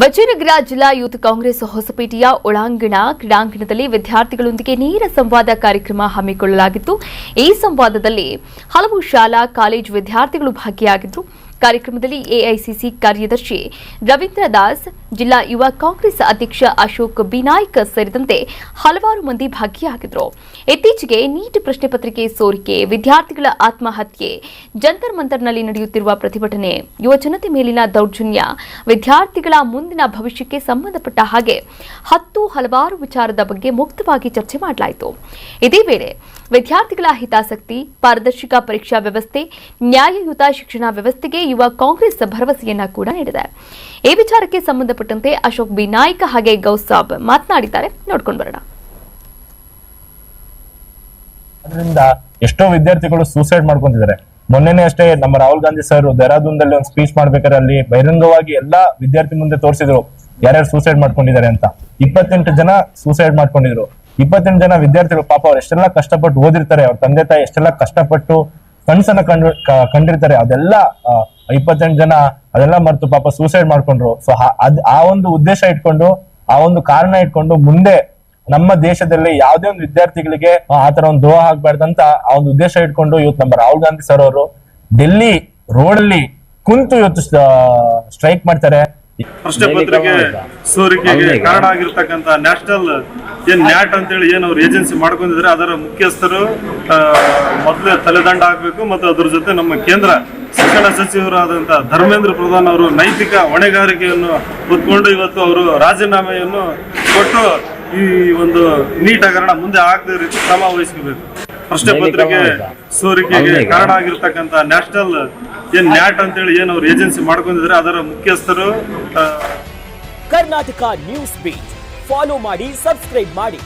ವಿಜಯನಗರ ಜಿಲ್ಲಾ ಯೂತ್ ಕಾಂಗ್ರೆಸ್ ಹೊಸಪೇಟೆಯ ಒಳಾಂಗಣ ಕ್ರೀಡಾಂಗಣದಲ್ಲಿ ವಿದ್ಯಾರ್ಥಿಗಳೊಂದಿಗೆ ನೇರ ಸಂವಾದ ಕಾರ್ಯಕ್ರಮ ಹಮ್ಮಿಕೊಳ್ಳಲಾಗಿತ್ತು. ಈ ಸಂವಾದದಲ್ಲಿ ಹಲವು ಶಾಲಾ ಕಾಲೇಜು ವಿದ್ಯಾರ್ಥಿಗಳು ಭಾಗಿಯಾಗಿದ್ದರು. ಕಾರ್ಯಕ್ರಮದಲ್ಲಿ ಎಐಸಿಸಿ ಕಾರ್ಯದರ್ಶಿ ರವೀಂದ್ರ ದಾಸ್, ಜಿಲ್ಲಾ ಯುವ ಕಾಂಗ್ರೆಸ್ ಅಧ್ಯಕ್ಷ ಅಶೋಕ್ ಬಿನಾಯ್ಕ್ ಸೇರಿದಂತೆ ಹಲವಾರು ಮಂದಿ ಭಾಗಿಯಾಗಿದ್ದರು. ಇತ್ತೀಚೆಗೆ ನೀಟ್ ಪ್ರಶ್ನೆ ಪತ್ರಿಕೆ ಸೋರಿಕೆ, ವಿದ್ಯಾರ್ಥಿಗಳ ಆತ್ಮಹತ್ಯೆ, ಜಂತರ್ ಮಂತರ್ನಲ್ಲಿ ನಡೆಯುತ್ತಿರುವ ಪ್ರತಿಭಟನೆ, ಯುವಜನತೆ ಮೇಲಿನ ದೌರ್ಜನ್ಯ, ವಿದ್ಯಾರ್ಥಿಗಳ ಮುಂದಿನ ಭವಿಷ್ಯಕ್ಕೆ ಸಂಬಂಧಪಟ್ಟ ಹಾಗೆ ಹಲವಾರು ವಿಚಾರದ ಬಗ್ಗೆ ಮುಕ್ತವಾಗಿ ಚರ್ಚೆ ಮಾಡಲಾಯಿತು. ಇದೇ ವೇಳೆ ವಿದ್ಯಾರ್ಥಿಗಳ ಹಿತಾಸಕ್ತಿ, ಪಾರದರ್ಶಕ ಪರೀಕ್ಷಾ ವ್ಯವಸ್ಥೆ, ನ್ಯಾಯಯುತ ಶಿಕ್ಷಣ ವ್ಯವಸ್ಥೆಗೆ ಯುವ ಕಾಂಗ್ರೆಸ್ ಭರವಸೆಯನ್ನ ಕೂಡ ನೀಡಿದೆ. ಈ ವಿಚಾರಕ್ಕೆ ಸಂಬಂಧಪಟ್ಟಂತೆ ಅಶೋಕ್ ಬಿನಾಯ್ಕ್ ಹಾಗೆ ಗೌಸಾಬ್ ಮಾತನಾಡಿದ್ದಾರೆ. ನೋಡ್ಕೊಂಡು ಬರೋಣ. ಅದರಿಂದ ಎಷ್ಟೋ ವಿದ್ಯಾರ್ಥಿಗಳು ಸೂಸೈಡ್ ಮಾಡ್ಕೊಂತಿದ್ದಾರೆ. ಮೊನ್ನೆನೇ ಅಷ್ಟೇ ನಮ್ಮ ರಾಹುಲ್ ಗಾಂಧಿ ಸರ್ ಡೆಹರಾಡೂನ್ದಲ್ಲಿ ಒಂದು ಸ್ಪೀಚ್ ಮಾಡ್ಬೇಕಾದ್ರೆ ಅಲ್ಲಿ ಬಹಿರಂಗವಾಗಿ ಎಲ್ಲಾ ವಿದ್ಯಾರ್ಥಿ ಮುಂದೆ ತೋರಿಸಿದ್ರು ಯಾರ್ಯಾರು ಸೂಸೈಡ್ ಮಾಡ್ಕೊಂಡಿದ್ದಾರೆ ಅಂತ. 28 ಜನ ಸೂಸೈಡ್ ಮಾಡ್ಕೊಂಡಿದ್ರು. 28 ಜನ ವಿದ್ಯಾರ್ಥಿಗಳು ಪಾಪ ಅವ್ರು ಎಷ್ಟೆಲ್ಲ ಕಷ್ಟಪಟ್ಟು ಓದಿರ್ತಾರೆ, ಅವ್ರ ತಂದೆ ತಾಯಿ ಎಷ್ಟೆಲ್ಲ ಕಷ್ಟಪಟ್ಟು ಕನಸನ್ನ ಕಂಡಿರ್ತಾರೆ. ಅದೆಲ್ಲ 28 ಜನ ಅದೆಲ್ಲ ಮರೆತು ಪಾಪ ಸೂಸೈಡ್ ಮಾಡ್ಕೊಂಡ್ರು. ಸೊ ಆ ಒಂದು ಉದ್ದೇಶ ಇಟ್ಕೊಂಡು, ಆ ಒಂದು ಕಾರಣ ಇಟ್ಕೊಂಡು ಮುಂದೆ ನಮ್ಮ ದೇಶದಲ್ಲಿ ಯಾವುದೇ ಒಂದು ವಿದ್ಯಾರ್ಥಿಗಳಿಗೆ ಆತರ ಒಂದು ದ್ರೋಹ ಆಗ್ಬಾರ್ದಂತ ಆ ಒಂದು ಉದ್ದೇಶ ಇಟ್ಕೊಂಡು ಇವತ್ತು ನಮ್ಮ ರಾಹುಲ್ ಗಾಂಧಿ ಸರ್ ಅವರು ಡೆಲ್ಲಿ ರೋಡ್ ಅಲ್ಲಿ ಕುಂತು ಇವತ್ತು ಸ್ಟ್ರೈಕ್ ಮಾಡ್ತಾರೆ. ಪ್ರಶ್ನೆ ಪತ್ರಿಕೆ ಸೋರಿಕೆಗೆ ಕಾರಣ ಆಗಿರ್ತಕ್ಕಂಥ ನ್ಯಾಷನಲ್ ನ್ಯಾಟ್ ಅಂತೇಳಿ ಏನ್ ಅವ್ರು ಏಜೆನ್ಸಿ ಮಾಡ್ಕೊಂಡಿದ್ರೆ ಅದರ ಮುಖ್ಯಸ್ಥರು ಮೊದಲೇ ತಲೆದಂಡ ಹಾಕ್ಬೇಕು. ಮತ್ತು ಅದ್ರ ಜೊತೆ ನಮ್ಮ ಕೇಂದ್ರ ಶಿಕ್ಷಣ ಸಚಿವರಾದಂತಹ ಧರ್ಮೇಂದ್ರ ಪ್ರಧಾನ್ ಅವರು ನೈತಿಕ ಹೊಣೆಗಾರಿಕೆಯನ್ನು ಹೊತ್ಕೊಂಡು ಇವತ್ತು ಅವರು ರಾಜೀನಾಮೆಯನ್ನು ಕೊಟ್ಟು ಈ ಒಂದು ನೀಟ್ ಹಗರಣ ಮುಂದೆ ಆಗದ ರೀತಿ ಕ್ರಮ ವಹಿಸಬೇಕು. ಪ್ರಶ್ನೆ ಪತ್ರಿಕೆ ಸೋರಿಕೆಗೆ ಕಾರಣ ಆಗಿರ್ತಕ್ಕಂಥ ನ್ಯಾಷನಲ್ ನ್ಯಾಟ್ ಅಂತೇಳಿ ಏನ್ ಅವ್ರು ಏಜೆನ್ಸಿ ಮಾಡ್ಕೊಂಡಿದ್ರೆ ಅದರ ಮುಖ್ಯಸ್ಥರು. ಕರ್ನಾಟಕ ನ್ಯೂಸ್ ಬೀಟ್ ಫಾಲೋ ಮಾಡಿ, ಸಬ್ಸ್ಕ್ರೈಬ್ ಮಾಡಿ.